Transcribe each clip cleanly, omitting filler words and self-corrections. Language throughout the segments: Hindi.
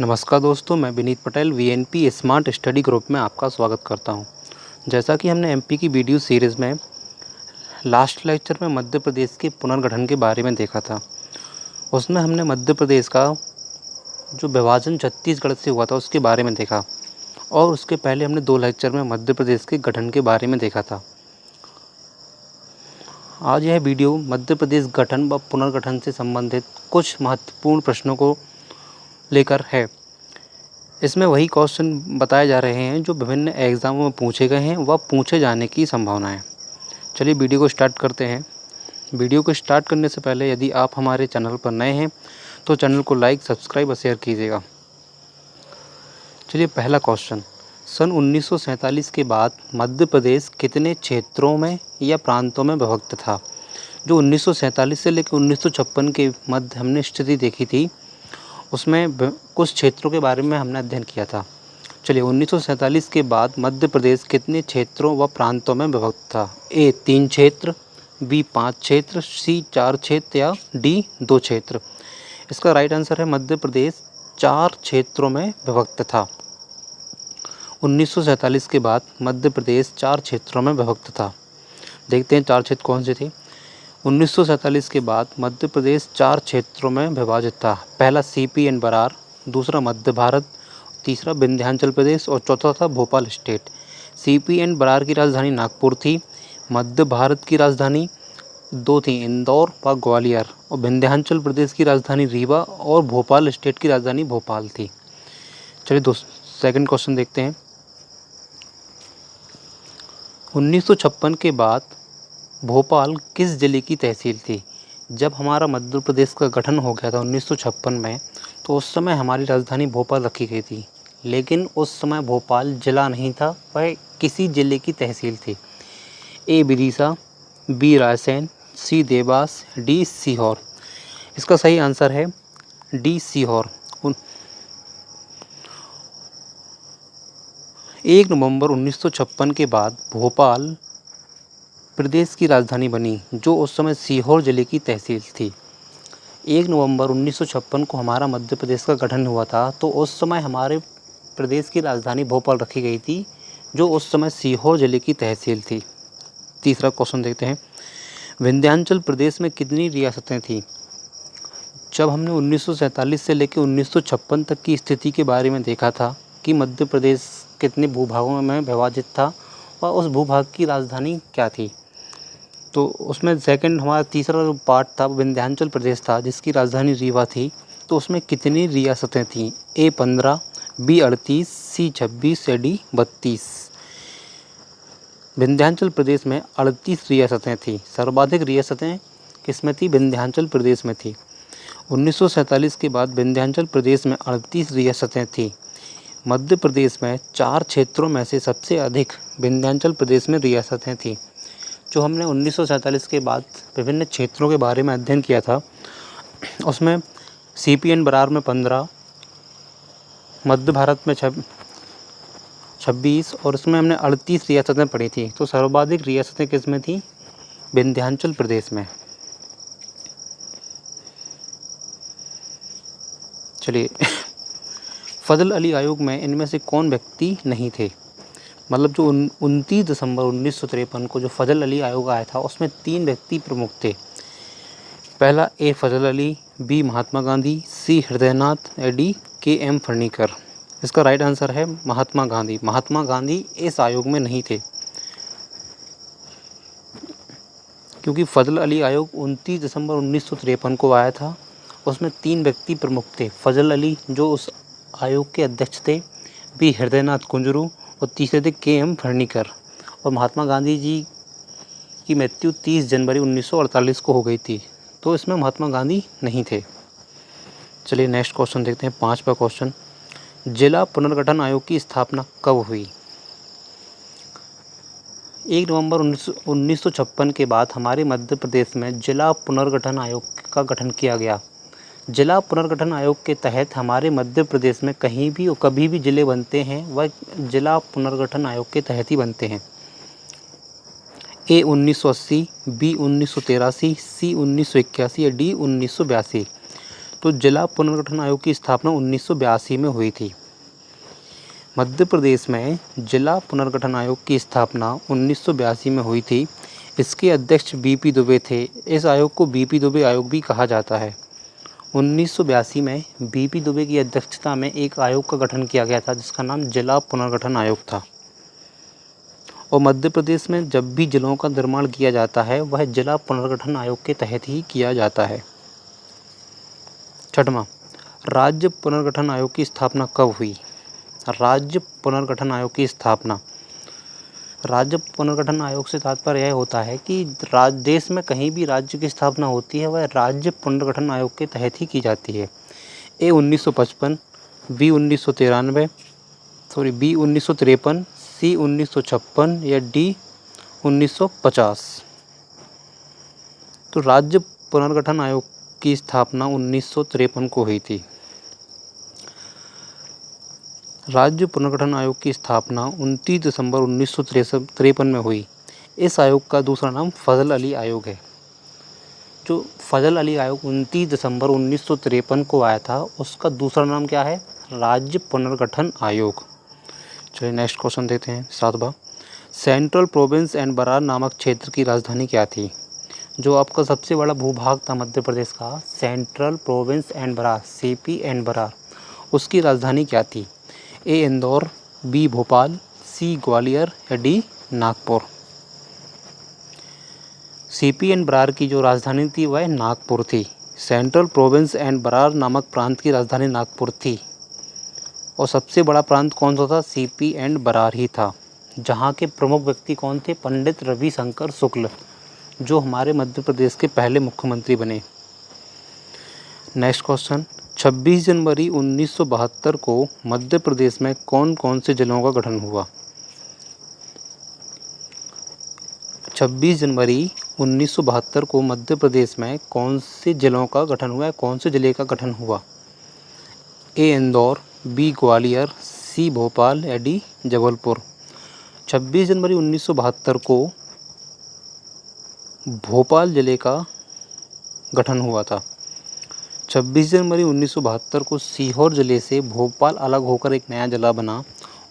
नमस्कार दोस्तों, मैं Vineet Patel VNP smart study group में आपका स्वागत करता हूं। जैसा कि हमने एमपी की वीडियो सीरीज़ में लास्ट लेक्चर में मध्य प्रदेश के पुनर्गठन के बारे में देखा था। उसमें हमने मध्य प्रदेश का जो विभाजन छत्तीसगढ़ से हुआ था उसके बारे में देखा, और उसके पहले हमने 2 लेक्चर में मध्य प्रदेश के गठन के बारे में देखा था। आज यह वीडियो मध्य प्रदेश गठन व पुनर्गठन से संबंधित कुछ महत्वपूर्ण प्रश्नों को लेकर है। इसमें वही क्वेश्चन बताए जा रहे हैं जो विभिन्न एग्ज़ामों में पूछे गए हैं व पूछे जाने की संभावना है। चलिए वीडियो को स्टार्ट करते हैं। वीडियो को स्टार्ट करने से पहले यदि आप हमारे चैनल पर नए हैं तो चैनल को लाइक, सब्सक्राइब और शेयर कीजिएगा। चलिए पहला क्वेश्चन, सन 1947 के बाद मध्य प्रदेश कितने क्षेत्रों में या प्रांतों में विभक्त था? जो 1947 से लेकर 1956 के मध्य हमने स्थिति देखी थी, उसमें कुछ क्षेत्रों के बारे में हमने अध्ययन किया था। चलिए 1947 के बाद मध्य प्रदेश कितने क्षेत्रों व प्रांतों में विभक्त था? ए 3 क्षेत्र, बी 5 क्षेत्र, सी 4 क्षेत्र या डी 2 क्षेत्र। इसका राइट आंसर है मध्य प्रदेश 4 क्षेत्रों में विभक्त था। 1947 के बाद मध्य प्रदेश 4 क्षेत्रों में विभक्त था। देखते हैं 4 क्षेत्र कौन से थे। 1947 के बाद मध्य प्रदेश 4 क्षेत्रों में विभाजित था। पहला सीपी एंड बरार, दूसरा मध्य भारत, तीसरा विंध्याचल प्रदेश और चौथा था Bhopal state. CP and Berar की राजधानी नागपुर थी। मध्य भारत की राजधानी 2 थी, इंदौर व ग्वालियर, और विंध्याचल प्रदेश की राजधानी रीवा और भोपाल स्टेट की राजधानी भोपाल थी। चलिए सेकंड क्वेश्चन देखते हैं। 1956 के बाद भोपाल किस जिले की तहसील थी? जब हमारा मध्य प्रदेश का गठन हो गया था 1956 में, तो उस समय हमारी राजधानी भोपाल रखी गई थी, लेकिन उस समय भोपाल जिला नहीं था, वह किसी ज़िले की तहसील थी। ए विदिशा, बी रायसेन, सी देवास, डी सीहोर। इसका सही आंसर है डी सीहोर। 1 नवंबर 1956 के बाद भोपाल प्रदेश की राजधानी बनी, जो उस समय सीहोर जिले की तहसील थी। 1 नवंबर 1956 को हमारा मध्य प्रदेश का गठन हुआ था, तो उस समय हमारे प्रदेश की राजधानी भोपाल रखी गई थी, जो उस समय सीहोर जिले की तहसील थी। तीसरा क्वेश्चन देखते हैं। विंध्याचल प्रदेश में कितनी रियासतें थीं? जब हमने 1947 से लेकर 1956 तक की स्थिति के बारे में देखा था कि मध्य प्रदेश कितने भूभागों में विभाजित था और उस भूभाग की राजधानी क्या थी, तो उसमें सेकंड हमारा तीसरा जो पार्ट था विंध्याचल प्रदेश था, जिसकी राजधानी रीवा थी। तो उसमें कितनी रियासतें थीं? ए 15, बी 38, सी 26 या डी 32। विंध्याचल प्रदेश में 38 रियासतें थीं। सर्वाधिक रियासतें किसमें थी? विंध्याचल प्रदेश में थी। 1947 के बाद विंध्याचल प्रदेश में 38 रियासतें थीं। मध्य प्रदेश में 4 क्षेत्रों में से सबसे अधिक विंध्याचल प्रदेश में रियासतें थीं। जो हमने 1947 के बाद विभिन्न क्षेत्रों के बारे में अध्ययन किया था, उसमें सीपी एंड बरार में 15, मध्य भारत में 26 और उसमें हमने 38 रियासतें पढ़ी थी। तो सर्वाधिक रियासतें किस में थी? विंध्याचल प्रदेश में। चलिए फजल अली आयोग में इनमें से कौन व्यक्ति नहीं थे? मतलब जो 29 दिसंबर 1953 को जो फजल अली आयोग आया था, उसमें 3 व्यक्ति प्रमुख थे। पहला ए फजल अली, बी महात्मा गांधी, सी हृदयनाथ, डी के एम फर्नीकर। इसका राइट आंसर है महात्मा गांधी। महात्मा गांधी इस आयोग में नहीं थे, क्योंकि फजल अली आयोग 29 दिसंबर 1953 को आया था। उसमें 3 व्यक्ति प्रमुख थे। फजल अली जो उस आयोग के अध्यक्ष थे, बी हृदयनाथ कुंजरू और तीसरे थे के एम फर्नीकर। और महात्मा गांधी जी की मृत्यु 30 जनवरी 1948 को हो गई थी, तो इसमें महात्मा गांधी नहीं थे। चलिए नेक्स्ट क्वेश्चन देखते हैं। 5वां क्वेश्चन, जिला पुनर्गठन आयोग की स्थापना कब हुई? 1 नवंबर 1956 के बाद हमारे मध्य प्रदेश में जिला पुनर्गठन आयोग का गठन किया गया। जिला पुनर्गठन आयोग के तहत हमारे मध्य प्रदेश में कहीं भी और कभी भी ज़िले बनते हैं, वह जिला पुनर्गठन आयोग के तहत ही बनते हैं। ए 1980, बी 1983, सी 1981 या डी 1982। तो जिला पुनर्गठन आयोग की स्थापना 1982 में हुई थी। मध्य प्रदेश में जिला पुनर्गठन आयोग की स्थापना 1982 में हुई थी। इसके अध्यक्ष बीपी दुबे थे। इस आयोग को बीपी दुबे आयोग भी कहा जाता है। 1982 में बीपी दुबे की अध्यक्षता में एक आयोग का गठन किया गया था जिसका नाम जिला पुनर्गठन आयोग था। और मध्य प्रदेश में जब भी जिलों का निर्माण किया जाता है वह जिला पुनर्गठन आयोग के तहत ही किया जाता है। छठवां, राज्य पुनर्गठन आयोग की स्थापना कब हुई? राज्य पुनर्गठन आयोग की स्थापना, राज्य पुनर्गठन आयोग से तात्पर्य यह होता है कि देश में कहीं भी राज्य की स्थापना होती है वह राज्य पुनर्गठन आयोग के तहत ही की जाती है। ए 1955, बी 1953, सी 1956 या डी 1950। तो राज्य पुनर्गठन आयोग की स्थापना 1953 को हुई थी। राज्य पुनर्गठन आयोग की स्थापना 29 दिसंबर 1953 में हुई। इस आयोग का दूसरा नाम फजल अली आयोग है। जो फजल अली आयोग 29 दिसंबर 1953 को आया था उसका दूसरा नाम क्या है? राज्य पुनर्गठन आयोग। चलिए नेक्स्ट क्वेश्चन देते हैं। 7वां, सेंट्रल प्रोविंस एंड बरार नामक क्षेत्र की राजधानी क्या थी? जो आपका सबसे बड़ा भूभाग था मध्य प्रदेश का, central province and Berar, CP and Berar, उसकी राजधानी क्या थी? A Indore, B Bhopal, C Gwalior या D Nagpur. CP and Berar की जो राजधानी थी वह नागपुर थी। सेंट्रल प्रोविंस एंड बरार नामक प्रांत की राजधानी नागपुर थी। और सबसे बड़ा प्रांत कौन सा था? सीपी एंड बरार ही था। जहाँ के प्रमुख व्यक्ति कौन थे? पंडित रविशंकर शुक्ल, जो हमारे मध्य प्रदेश के पहले मुख्यमंत्री बने। नेक्स्ट क्वेश्चन, 26 जनवरी 1972 को मध्य प्रदेश में कौन कौन से जिलों का गठन हुआ? 26 जनवरी 1972 को मध्य प्रदेश में कौन से जिलों का गठन हुआ है? कौन से जिले का गठन हुआ? ए इंदौर, बी ग्वालियर, सी भोपाल या डी जबलपुर। 26 जनवरी 1972 को भोपाल जिले का गठन हुआ था। 26 जनवरी 1972 को सीहोर जिले से भोपाल अलग होकर एक नया जिला बना।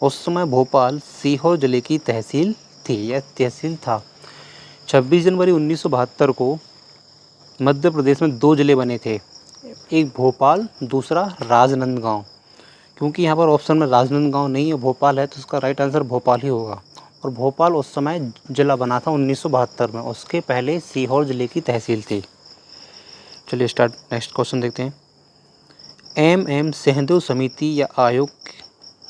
उस समय भोपाल सीहोर जिले की तहसील थी या तहसील था। 26 जनवरी 1972 को मध्य प्रदेश में 2 जिले बने थे, एक भोपाल, दूसरा राजनांदगांव। क्योंकि यहाँ पर ऑप्शन में राजनांदगांव नहीं है, भोपाल है, तो इसका राइट आंसर भोपाल ही होगा। और भोपाल उस समय जिला बना था 1972 में, उसके पहले सीहोर जिले की तहसील थी। चलिए स्टार्ट, नेक्स्ट क्वेश्चन देखते हैं। एम सहदेव समिति या आयोग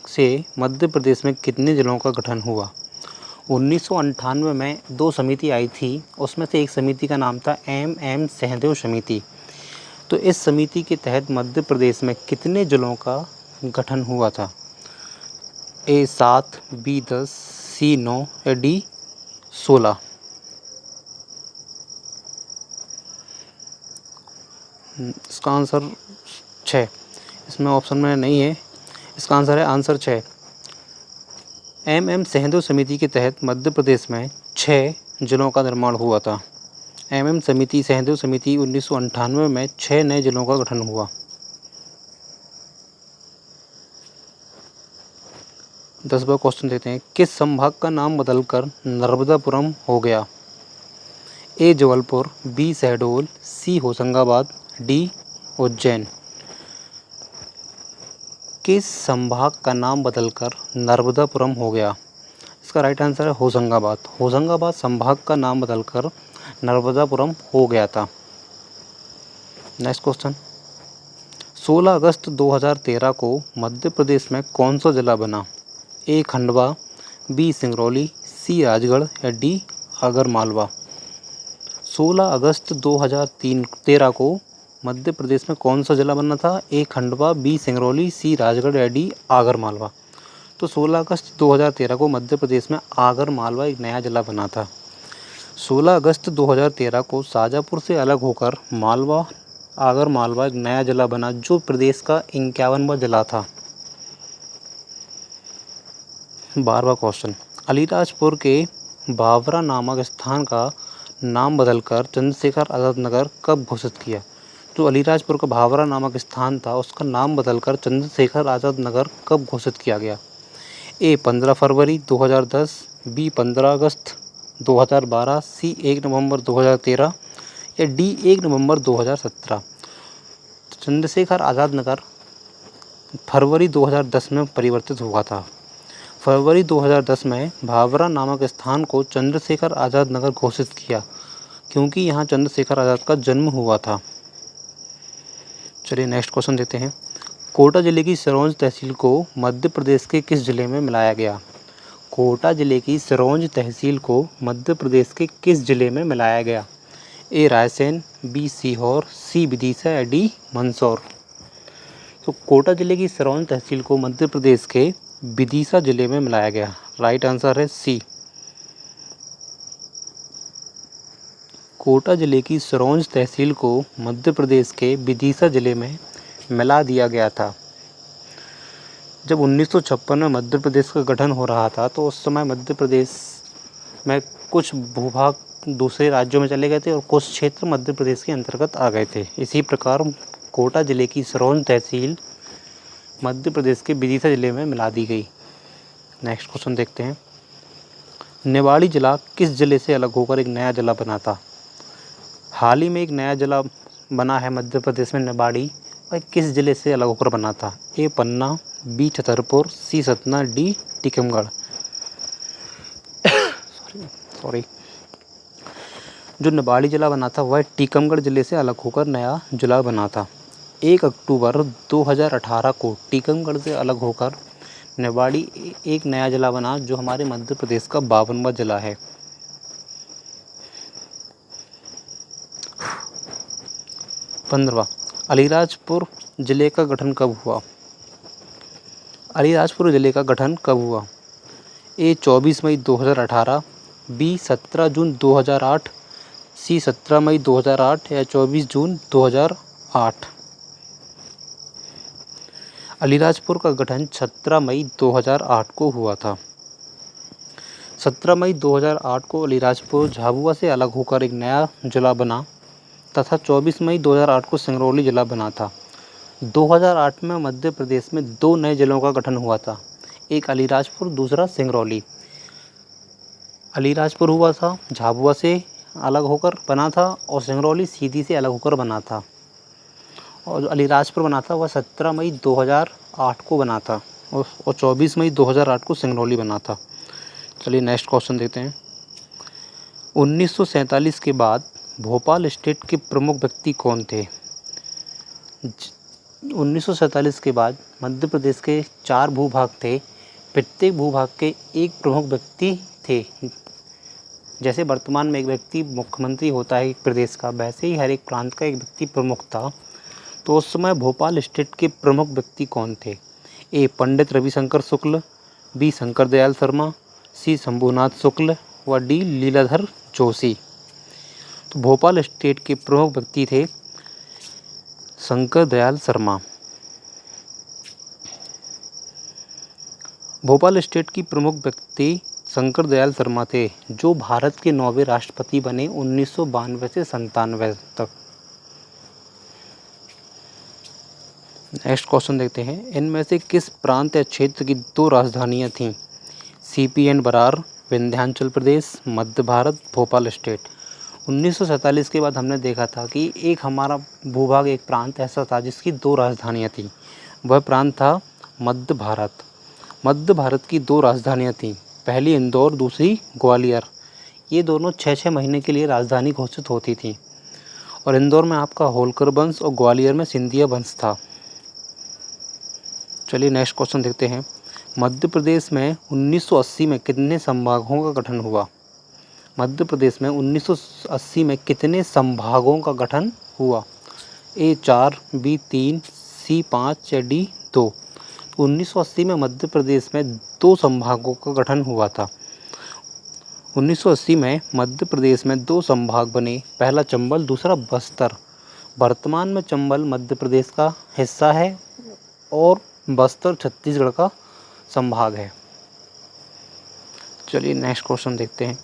से मध्य प्रदेश में कितने जिलों का गठन हुआ? 1998 में 2 समिति आई थी, उसमें से एक समिति का नाम था एम सहदेव समिति। तो इस समिति के तहत मध्य प्रदेश में कितने जिलों का गठन हुआ था? ए 7, बी 10, सी 9 या डी 16। इसका आंसर 6, इसमें ऑप्शन में नहीं है, इसका आंसर है आंसर 6। एम सहदेव समिति के तहत मध्य प्रदेश में 6 जिलों का निर्माण हुआ था। एम समिति, सहदेव समिति 1998 में 6 नए जिलों का गठन हुआ। 10वां क्वेश्चन देते हैं। किस संभाग का नाम बदलकर नर्मदापुरम हो गया? ए जबलपुर, बी शहडोल, सी होशंगाबाद, डी उज्जैन। किस संभाग का नाम बदलकर नर्मदापुरम हो गया? इसका राइट आंसर है होशंगाबाद। होशंगाबाद संभाग का नाम बदलकर नर्मदापुरम हो गया था। नेक्स्ट क्वेश्चन, 16 अगस्त 2013 को मध्य प्रदेश में कौन सा जिला बना? ए खंडवा, बी सिंगरौली, सी राजगढ़ या डी आगरमालवा। 16 अगस्त 2013 को मध्य प्रदेश में कौन सा जिला बना था? ए खंडवा, बी सिंगरौली, सी राजगढ़ या डी आगरमालवा। तो 16 अगस्त 2013 को मध्य प्रदेश में आगरमालवा एक नया जिला बना था। 16 अगस्त 2013 को शाजापुर से अलग होकर मालवा, आगरमालवा एक नया जिला बना जो प्रदेश का 51वां जिला था। 12वां क्वेश्चन, अलीराजपुर के बावरा नामक स्थान का नाम बदलकर चंद्रशेखर आज़ाद नगर कब घोषित किया? जो अलीराजपुर का भावरा नामक स्थान था उसका नाम बदलकर चंद्रशेखर आज़ाद नगर कब घोषित किया गया? ए 15 फरवरी 2010, बी 15 अगस्त 2012, सी 1 नवंबर 2013 या डी 1 नवंबर 2017। चंद्रशेखर आज़ाद नगर फरवरी 2010 में परिवर्तित हुआ था। फरवरी 2010 में भावरा नामक स्थान को चंद्रशेखर आज़ाद नगर घोषित किया क्योंकि यहाँ चंद्रशेखर आज़ाद का जन्म हुआ था। चलिए नेक्स्ट क्वेश्चन देते हैं। कोटा जिले की सिरोंज तहसील को मध्य प्रदेश के किस जिले में मिलाया गया? कोटा जिले की सिरोंज तहसील को मध्य प्रदेश के किस जिले में मिलाया गया? ए रायसेन, बी सीहोर, सी विदिशा या डी मंदसौर। तो कोटा जिले की सिरोंज तहसील को मध्य प्रदेश के विदिशा जिले में मिलाया गया। राइट आंसर है सी। कोटा जिले की सिरोंज तहसील को मध्य प्रदेश के विदिशा जिले में मिला दिया गया था। जब 1956 में मध्य प्रदेश का गठन हो रहा था तो उस समय मध्य प्रदेश में कुछ भूभाग दूसरे राज्यों में चले गए थे और कुछ क्षेत्र मध्य प्रदेश के अंतर्गत आ गए थे। इसी प्रकार कोटा जिले की सिरोंज तहसील मध्य प्रदेश के विदिशा जिले में मिला दी गई। नेक्स्ट क्वेश्चन देखते हैं। निवाड़ी जिला किस जिले से अलग होकर एक नया जिला बना था? हाल ही में एक नया जिला बना है मध्य प्रदेश में निवाड़ी, और किस जिले से अलग होकर बना था? ए पन्ना, बी छतरपुर, सी सतना, डी टीकमगढ़। सॉरी जो निवाड़ी जिला बना था वह टीकमगढ़ जिले से अलग होकर नया जिला बना था। 1 अक्टूबर 2018 को टीकमगढ़ से अलग होकर निवाड़ी एक नया जिला बना जो हमारे मध्य प्रदेश का 52वां जिला है। 15वां अलीराजपुर जिले का गठन कब हुआ? अलीराजपुर जिले का गठन कब हुआ? ए 24 मई 2018, बी 17 जून 2008, सी 17 मई 2008 या 24 जून 2008। अलीराजपुर का गठन 17 मई 2008 को हुआ था। 17 मई 2008 को अलीराजपुर झाबुआ से अलग होकर एक नया जिला बना तथा 24 मई 2008 को सिंगरौली जिला बना था। 2008 में मध्य प्रदेश में 2 नए जिलों का गठन हुआ था, एक अलीराजपुर, दूसरा सिंगरौली। अलीराजपुर हुआ था झाबुआ से अलग होकर बना था और सिंगरौली सीधी से अलग होकर बना था। और जो अलीराजपुर बना था वह 17 मई 2008 को बना था और 24 मई 2008 को सिंगरौली बना था। चलिए नेक्स्ट क्वेश्चन देते हैं। 1947 के बाद भोपाल स्टेट के प्रमुख व्यक्ति कौन थे? 1947 के बाद मध्य प्रदेश के 4 भूभाग थे। प्रत्येक भूभाग के एक प्रमुख व्यक्ति थे। जैसे वर्तमान में एक व्यक्ति मुख्यमंत्री होता है एक प्रदेश का, वैसे ही हर एक प्रांत का एक व्यक्ति प्रमुख था। तो उस समय भोपाल स्टेट के प्रमुख व्यक्ति कौन थे? ए पंडित रविशंकर शुक्ल, बी शंकर दयाल शर्मा, सी शंभुनाथ शुक्ल व डी लीलाधर जोशी। तो भोपाल स्टेट के प्रमुख व्यक्ति थे शंकर दयाल शर्मा। भोपाल स्टेट की प्रमुख व्यक्ति शंकर दयाल शर्मा थे जो भारत के 9वें राष्ट्रपति बने 1992 से 97 तक। नेक्स्ट क्वेश्चन देखते हैं। इनमें से किस प्रांत या क्षेत्र की 2 राजधानियां थीं? CPN बरार, विंध्याचल प्रदेश, मध्य भारत, भोपाल स्टेट। 1947 के बाद हमने देखा था कि एक हमारा भूभाग एक प्रांत ऐसा था जिसकी 2 राजधानियां थीं। वह प्रांत था मध्य भारत। मध्य भारत की 2 राजधानियां थीं, पहली इंदौर, दूसरी ग्वालियर। ये दोनों 6-6 महीने के लिए राजधानी घोषित होती थी और इंदौर में आपका होलकर वंश और ग्वालियर में सिंधिया वंश था। चलिए नेक्स्ट क्वेश्चन देखते हैं। मध्य प्रदेश में 1980 में कितने संभागों का गठन हुआ? मध्य प्रदेश में 1980 में कितने संभागों का गठन हुआ? ए 4, बी 3, सी 5 या डी 2। 1980 में मध्य प्रदेश में 2 संभागों का गठन हुआ था। 1980 में मध्य प्रदेश में 2 संभाग बने, पहला चंबल, दूसरा बस्तर। वर्तमान में चंबल मध्य प्रदेश का हिस्सा है और बस्तर छत्तीसगढ़ का संभाग है। चलिए नेक्स्ट क्वेश्चन देखते हैं।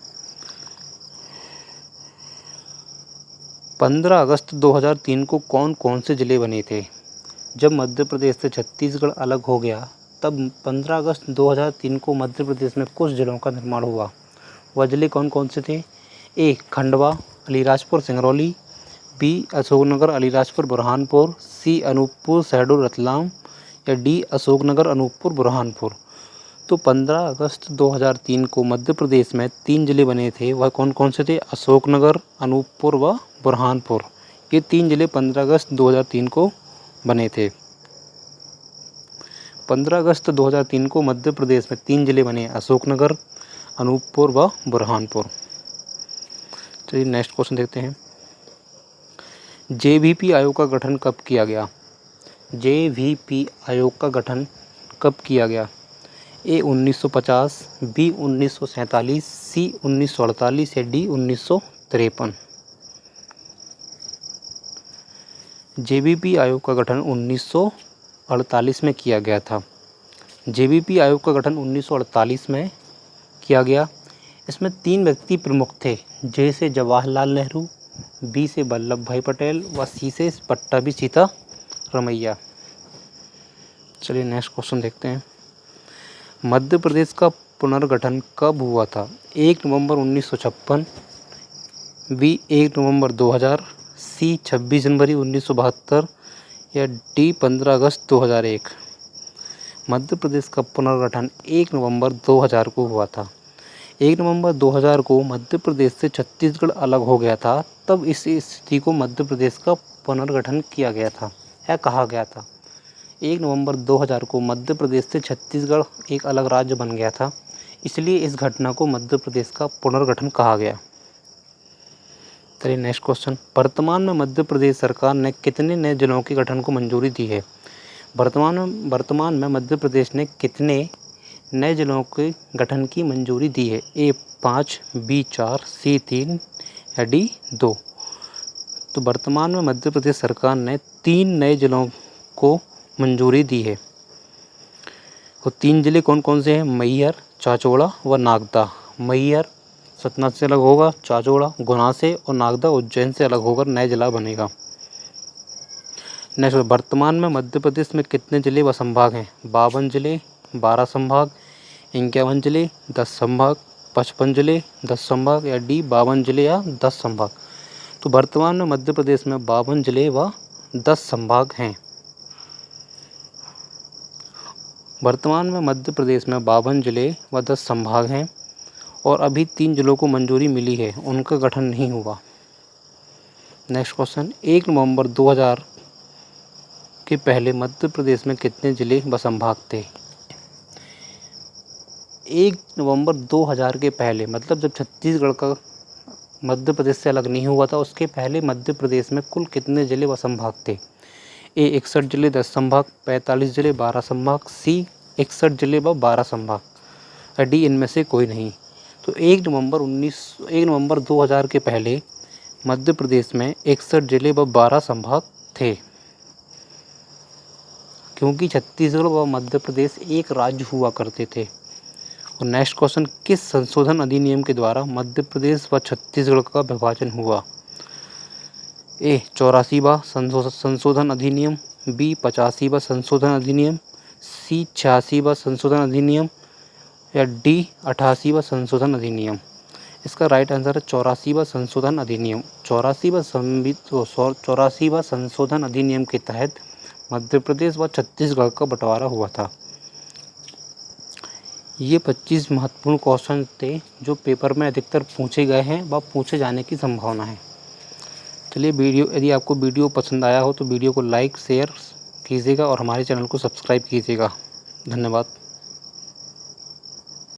15 अगस्त 2003 को कौन कौन से ज़िले बने थे? जब मध्य प्रदेश से छत्तीसगढ़ अलग हो गया तब 15 अगस्त 2003 को मध्य प्रदेश में कुछ जिलों का निर्माण हुआ। वह जिले कौन कौन से थे? ए खंडवा, अलीराजपुर, सिंगरौली, बी अशोकनगर, अलीराजपुर, बुरहानपुर, सी अनूपपुर, शहडोल, रतलाम या डी अशोकनगर, अनूपपुर, बुरहानपुर। तो 15 अगस्त 2003 को मध्य प्रदेश में 3 ज़िले बने थे। वह कौन कौन से थे? अशोकनगर, अनूपपुर व बुरहानपुर। ये 3 ज़िले 15 अगस्त 2003 को बने थे। 15 अगस्त 2003 को मध्य प्रदेश में 3 ज़िले बने, अशोकनगर, अनूपपुर व बुरहानपुर। चलिए नेक्स्ट क्वेश्चन देखते हैं। जेवीपी आयोग का गठन कब किया गया? जेवीपी आयोग का गठन कब किया गया? ए 1950, बी 1947, सी 1948 या डी 1953। जेवीपी आयोग का गठन 1948 में किया गया था। जेवीपी आयोग का गठन 1948 में किया गया। इसमें 3 व्यक्ति प्रमुख थे, जे से जवाहरलाल नेहरू, बी से वल्लभ भाई पटेल व सी से पट्टाभी सीतारमैया। चलिए नेक्स्ट क्वेश्चन देखते हैं। मध्य प्रदेश का पुनर्गठन कब हुआ था? 1 नवंबर 1956, बी 1 नवंबर 2000, सी 26 जनवरी 1972 या डी 15 अगस्त 2001। मध्य प्रदेश का पुनर्गठन 1 नवंबर 2000 को हुआ था। 1 नवंबर 2000 को मध्य प्रदेश से छत्तीसगढ़ अलग हो गया था, तब इस स्थिति को मध्य प्रदेश का पुनर्गठन किया गया था या कहा गया था। 1 नवंबर 2000 को मध्य प्रदेश से छत्तीसगढ़ एक अलग राज्य बन गया था, इसलिए इस घटना को मध्य प्रदेश का पुनर्गठन कहा गया। चलिए नेक्स्ट क्वेश्चन। वर्तमान में मध्य प्रदेश सरकार ने कितने नए जिलों के गठन को मंजूरी दी है? वर्तमान में मध्य प्रदेश ने कितने नए जिलों के गठन की मंजूरी दी है? ए 5, बी 4, सी 3 या डी 2। तो वर्तमान में मध्य प्रदेश सरकार ने 3 नए जिलों को मंजूरी दी है। और 3 जिले कौन कौन से हैं? मैहर, चाचौड़ा व नागदा। मैहर सतना से अलग होगा, चाचौड़ा गुना से और नागदा उज्जैन से अलग होकर नया जिला बनेगा। नेक्स्ट, वर्तमान में मध्य प्रदेश में कितने जिले व संभाग हैं? 52 जिले, 12 संभाग, 51 जिले, 10 संभाग, 55 जिले, 10 संभाग या डी 52 जिले या 10 संभाग। तो वर्तमान में मध्य प्रदेश में 52 जिले व 10 संभाग हैं। वर्तमान में मध्य प्रदेश में 52 जिले व 10 संभाग हैं और अभी 3 जिलों को मंजूरी मिली है, उनका गठन नहीं हुआ। Next question. 1 नवंबर 2000 के पहले मध्य प्रदेश में कितने जिले व संभाग थे? 1 नवंबर 2000 के पहले मतलब जब छत्तीसगढ़ का मध्य प्रदेश से अलग नहीं हुआ था, उसके पहले मध्य प्रदेश में कुल कितने जिले व संभाग थे? ए 61 जिले 10 संभाग, 45 जिले 12 संभाग, सी 61 जिले व 12 संभाग या डी इनमें से कोई नहीं। तो 1 नवंबर 2000 के पहले मध्य प्रदेश में 61 जिले व 12 संभाग थे, क्योंकि छत्तीसगढ़ व मध्य प्रदेश एक राज्य हुआ करते थे। और नेक्स्ट क्वेश्चन। किस संशोधन अधिनियम के द्वारा मध्य प्रदेश व छत्तीसगढ़ का विभाजन हुआ? ए 84वां संशोधन अधिनियम, बी 85वां संशोधन अधिनियम, सी 86वां संशोधन अधिनियम या डी 88वां संशोधन अधिनियम। इसका राइट आंसर है 84वां संशोधन अधिनियम। 84वां संशोधन अधिनियम के तहत मध्य प्रदेश व छत्तीसगढ़ का बंटवारा हुआ था। ये 25 महत्वपूर्ण क्वेश्चन थे जो पेपर में अधिकतर पूछे गए हैं व पूछे जाने की संभावना है। चलिए यदि आपको वीडियो पसंद आया हो तो वीडियो को लाइक शेयर कीजिएगा और हमारे चैनल को सब्सक्राइब कीजिएगा। धन्यवाद।